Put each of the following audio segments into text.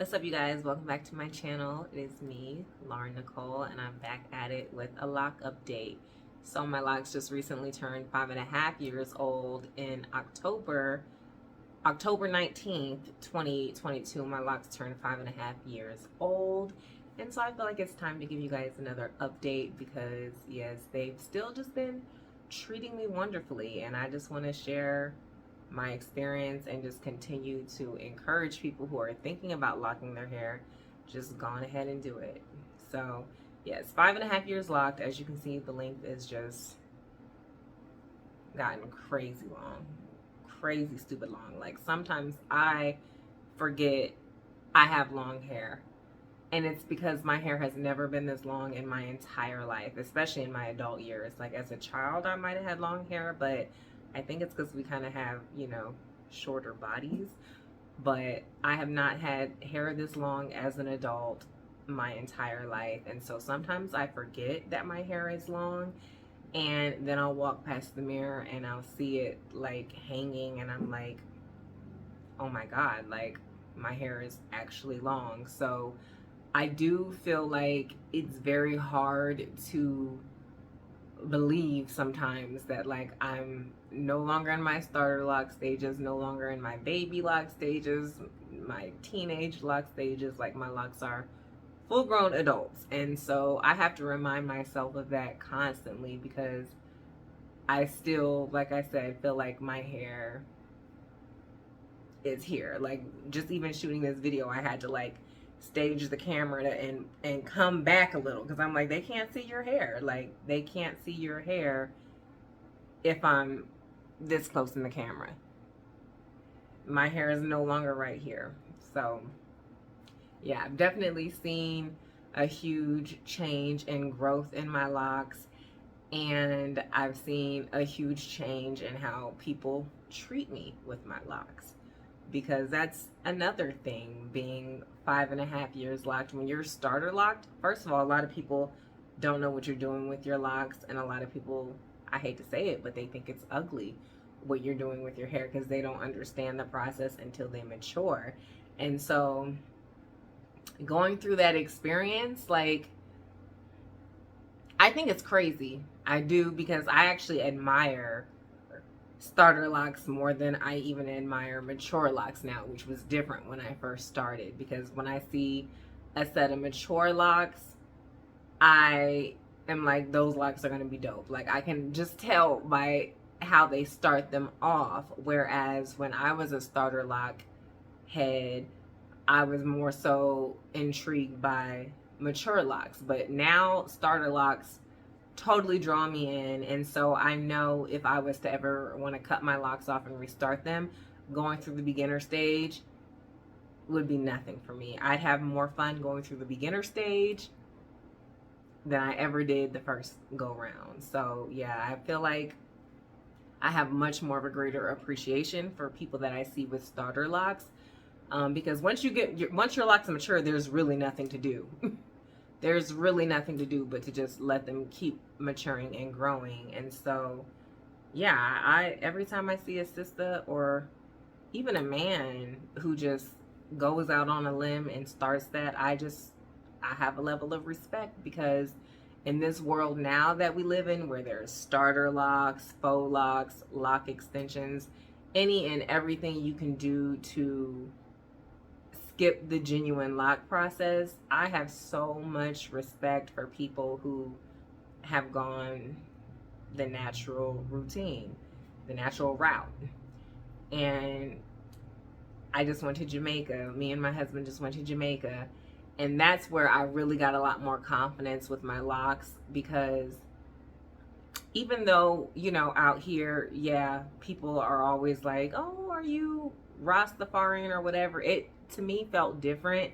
What's up, you guys? Welcome back to my channel. It is me, LaurenNicole, and I'm back at it with a lock update. So my locks just recently turned 5.5 years old in October 19th, 2022. My locks turned 5.5 years old. And so I feel like it's time to give you guys another update because, yes, they've still just been treating me wonderfully. And I just want to share my experience and just continue to encourage people who are thinking about locking their hair, just go on ahead and do it. So yes, 5.5 years locked. As you can see, the length is just gotten crazy long, crazy stupid long. Like sometimes I forget I have long hair, and it's because my hair has never been this long in my entire life, especially in my adult years. Like as a child I might have had long hair, but I think it's because we kind of have, shorter bodies. But I have not had hair this long as an adult my entire life. And so sometimes I forget that my hair is long. And then I'll walk past the mirror and I'll see it like hanging. And I'm like, oh my God, like my hair is actually long. So I do feel like it's very hard to believe sometimes that like I'm no longer in my starter lock stages, no longer in my baby lock stages, my teenage lock stages. Like my locks are full grown adults. And so I have to remind myself of that constantly because I still, like I said, feel like my hair is here. Like just even shooting this video, I had to like stage the camera and come back a little because I'm like, they can't see your hair. Like they can't see your hair if I'm this close in the camera. My hair is no longer right here. So yeah, I've definitely seen a huge change and growth in my locks, and I've seen a huge change in how people treat me with my locks, because that's another thing, being 5.5 years locked. When you're starter locked, first of all, a lot of people don't know what you're doing with your locks, and a lot of people, I hate to say it, but they think it's ugly what you're doing with your hair because they don't understand the process until they mature. And so going through that experience, like, I think it's crazy. I do, because I actually admire starter locks more than I even admire mature locks now, which was different when I first started. Because when I see a set of mature locks, I am like, those locks are going to be dope. Like I can just tell by how they start them off. Whereas when I was a starter lock head, I was more so intrigued by mature locks. But now starter locks totally draw me in. And so I know if I was to ever want to cut my locks off and restart them, going through the beginner stage would be nothing for me. I'd have more fun going through the beginner stage than I ever did the first go round. So yeah, I feel like I have much more of a greater appreciation for people that I see with starter locks, because once your locks mature, there's really nothing to do. There's really nothing to do but to just let them keep maturing and growing. And so yeah, I every time I see a sister or even a man who just goes out on a limb and starts that, I have a level of respect, because in this world now that we live in, where there's starter locks, faux locks, lock extensions, any and everything you can do to skip the genuine lock process, I have so much respect for people who have gone the natural routine, the natural route. And I just went to Jamaica. Me and my husband just went to Jamaica. And that's where I really got a lot more confidence with my locks, because even though, out here, yeah, people are always like, oh, are you Rastafarian or whatever? It, to me, felt different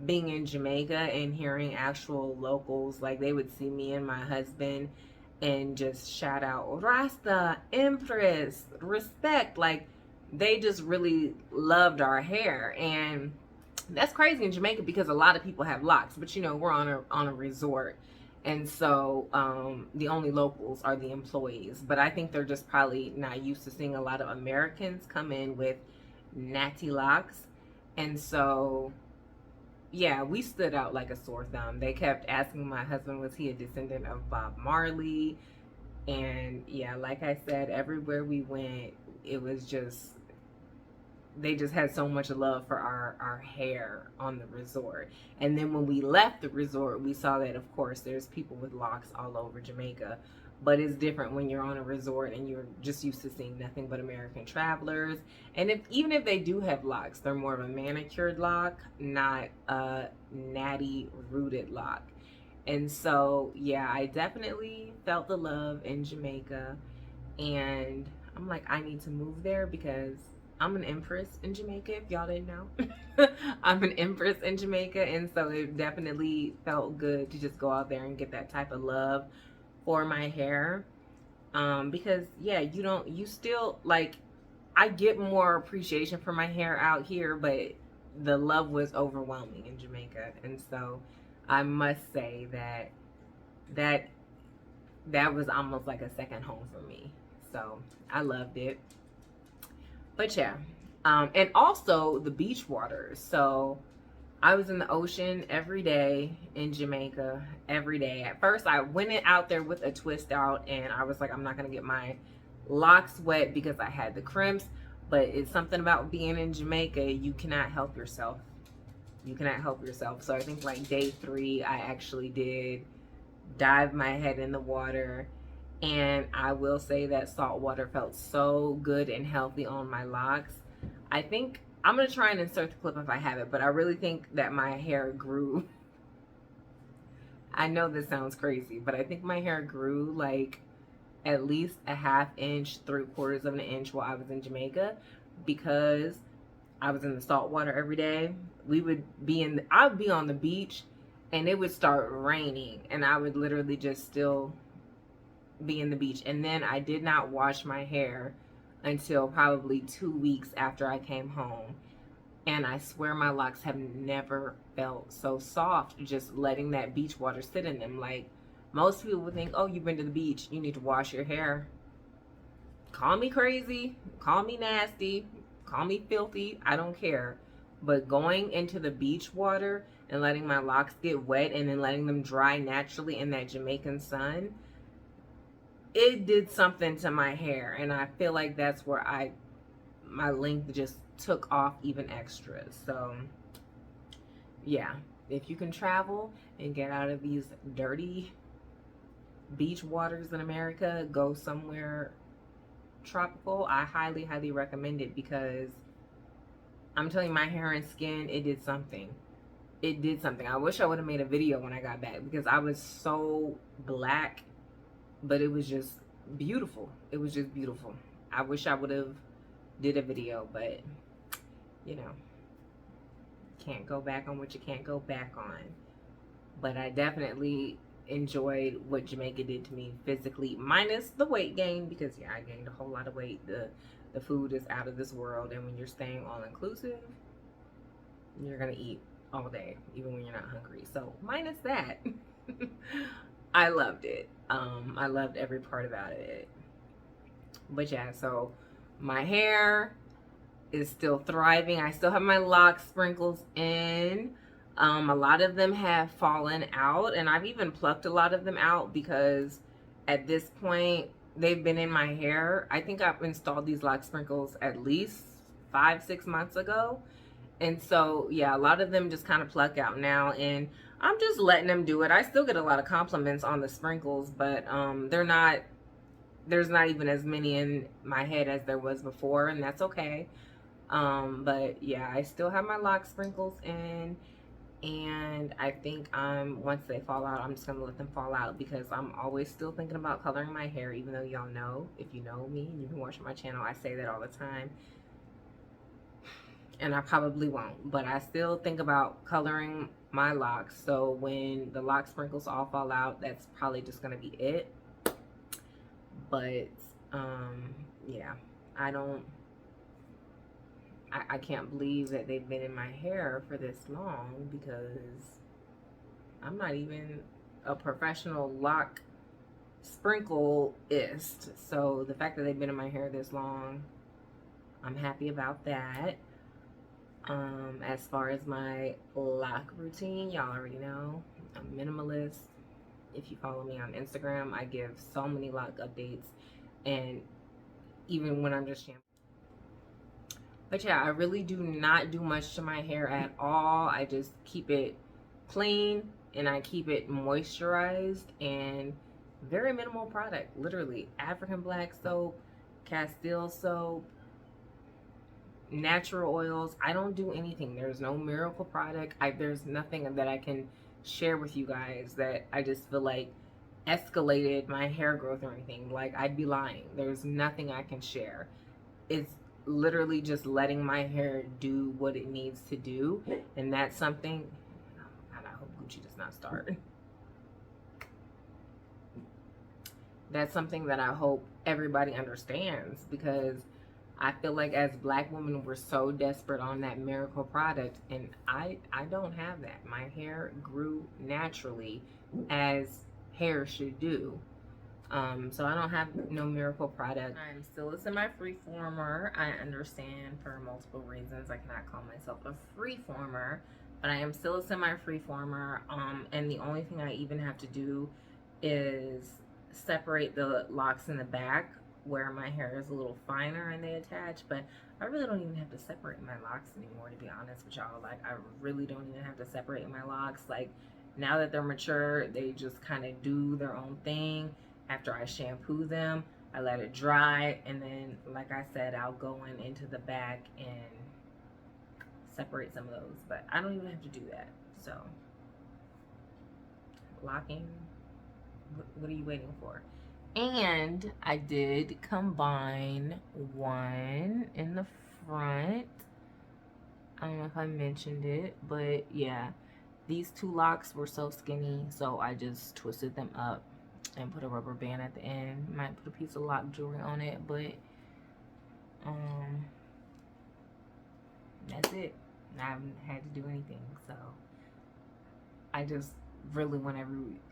being in Jamaica and hearing actual locals. Like, they would see me and my husband and just shout out, Rasta, Empress, respect. Like, they just really loved our hair. And that's crazy in Jamaica because a lot of people have locks, but we're on a resort, and so the only locals are the employees. But I think they're just probably not used to seeing a lot of Americans come in with natty locks, and so yeah, we stood out like a sore thumb. They kept asking my husband, was he a descendant of Bob Marley? And yeah, like I said, everywhere we went, it was just, they just had so much love for our hair on the resort. And then when we left the resort, we saw that, of course, there's people with locks all over Jamaica. But it's different when you're on a resort and you're just used to seeing nothing but American travelers. And even if they do have locks, they're more of a manicured lock, not a natty rooted lock. And so, yeah, I definitely felt the love in Jamaica. And I'm like, I need to move there because I'm an Empress in Jamaica, if y'all didn't know. I'm an Empress in Jamaica. And so it definitely felt good to just go out there and get that type of love for my hair. Because, yeah, you still, like, I get more appreciation for my hair out here, but the love was overwhelming in Jamaica. And so I must say that that was almost like a second home for me. So I loved it. But yeah, and also the beach waters. So I was in the ocean every day in Jamaica, every day. At first, I went out there with a twist out, and I was like, I'm not gonna get my locks wet because I had the crimps. But it's something about being in Jamaica, you cannot help yourself. You cannot help yourself. So I think like day 3, I actually did dive my head in the water. And I will say that salt water felt so good and healthy on my locks. I think I'm going to try and insert the clip if I have it, but I really think that my hair grew. I know this sounds crazy, but I think my hair grew like at least a ½ inch, 3/4 of an inch while I was in Jamaica, because I was in the salt water every day. I would be on the beach and it would start raining and I would literally just still be in the beach. And then I did not wash my hair until probably 2 weeks after I came home. And I swear my locks have never felt so soft just letting that beach water sit in them. Like, most people would think, oh, you've been to the beach, you need to wash your hair. Call me crazy, call me nasty, call me filthy, I don't care. But going into the beach water and letting my locks get wet and then letting them dry naturally in that Jamaican sun, it did something to my hair. And I feel like that's where my length just took off even extra. So yeah, if you can travel and get out of these dirty beach waters in America, go somewhere tropical. I highly, highly recommend it, because I'm telling you, my hair and skin, it did something. It did something. I wish I would have made a video when I got back, because I was so black, but it was just beautiful. It was just beautiful. I wish I would have did a video, but you know, can't go back on what you can't go back on. But I definitely enjoyed what Jamaica did to me physically, minus the weight gain, because yeah, I gained a whole lot of weight. The food is out of this world, and when you're staying all inclusive, you're gonna eat all day, even when you're not hungry. So minus that, I loved it. I loved every part about it. But yeah, so my hair is still thriving. I still have my lock sprinkles in. A lot of them have fallen out, and I've even plucked a lot of them out, because at this point they've been in my hair. I think I've installed these lock sprinkles at least 5-6 months ago. And so yeah, a lot of them just kind of pluck out now, and I'm just letting them do it. I still get a lot of compliments on the sprinkles, but there's not even as many in my head as there was before, and that's okay. But yeah, I still have my lock sprinkles in, and I think once they fall out, I'm just gonna let them fall out, because I'm always still thinking about coloring my hair, even though y'all know, if you know me and you've been watching my channel, I say that all the time. And I probably won't, but I still think about coloring my locks. So when the lock sprinkles all fall out, that's probably just gonna be it. But yeah, I can't believe that they've been in my hair for this long, because I'm not even a professional lock sprinkleist. So the fact that they've been in my hair this long, I'm happy about that. As far as my lock routine, y'all already know I'm minimalist. If you follow me on Instagram, I give so many lock updates, and even when I'm just shampooing. But yeah, I really do not do much to my hair at all. I just keep it clean and I keep it moisturized and very minimal product. Literally, African black soap, Castile soap, natural oils. I don't do anything. There's no miracle product. There's nothing that I can share with you guys that I just feel like escalated my hair growth or anything. Like, I'd be lying. There's nothing I can share. It's literally just letting my hair do what it needs to do, and that's something. And I hope Gucci does not start. That's something that I hope everybody understands, because I feel like as black women, we're so desperate on that miracle product, and I don't have that. My hair grew naturally as hair should do. So I don't have no miracle product. I'm still a semi-freeformer. I understand for multiple reasons I cannot call myself a freeformer, but I am still a semi-freeformer. And the only thing I even have to do is separate the locks in the back where my hair is a little finer and they attach, but I really don't even have to separate my locks anymore, to be honest with y'all. Like, I really don't even have to separate my locks. Like, now that they're mature, they just kind of do their own thing. After I shampoo them, I let it dry, and then, like I said, I'll go into the back and separate some of those, but I don't even have to do that. So, locking, what are you waiting for? And I did combine one in the front. I don't know if I mentioned it, but yeah, these two locks were so skinny, so I just twisted them up and put a rubber band at the end. Might put a piece of lock jewelry on it, but that's it. I haven't had to do anything, so I just really want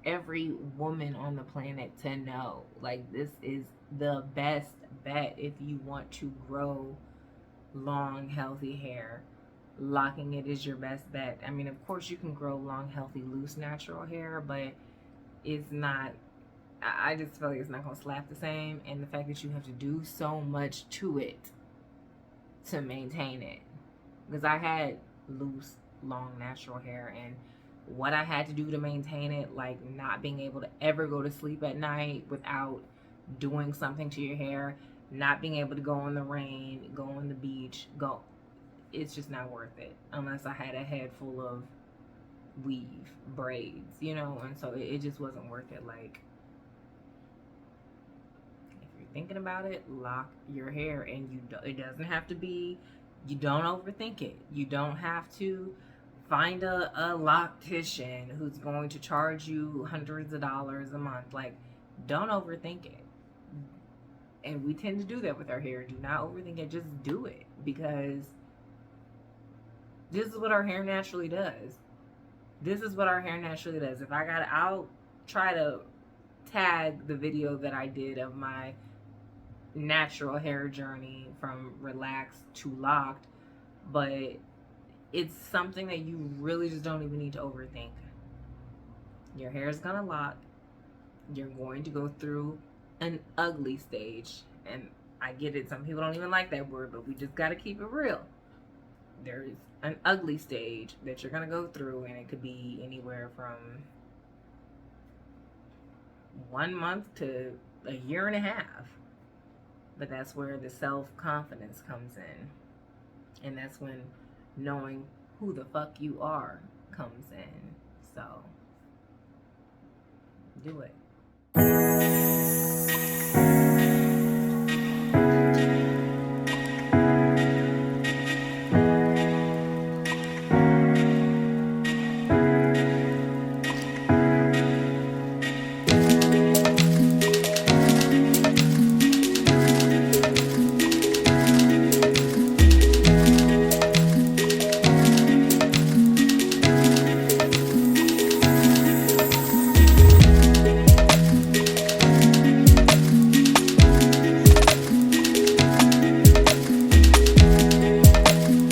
every woman on the planet to know, like, this is the best bet if you want to grow long, healthy hair. Locking it is your best bet. I mean, of course you can grow long, healthy, loose, natural hair, but it's not, I just feel like it's not gonna slap the same. And the fact that you have to do so much to it to maintain it, because I had loose, long, natural hair, and what I had to do to maintain it, like not being able to ever go to sleep at night without doing something to your hair, not being able to go in the rain, go on the beach, it's just not worth it unless I had a head full of weave braids, you know. And so it just wasn't worth it. Like, if you're thinking about it, lock your hair, and it doesn't have to be, you don't overthink it. You don't have to find a loctician who's going to charge you hundreds of dollars a month. Like, don't overthink it. And we tend to do that with our hair. Do not overthink it. Just do it, because this is what our hair naturally does. This is what our hair naturally does. If I'll try to tag the video that I did of my natural hair journey from relaxed to locked, but it's something that you really just don't even need to overthink. Your hair is gonna lock. You're going to go through an ugly stage, and I get it, some people don't even like that word, but we just got to keep it real. There's an ugly stage that you're gonna go through, and it could be anywhere from 1 month to a year and a half. But that's where the self-confidence comes in, and that's when knowing who the fuck you are comes in. So do it.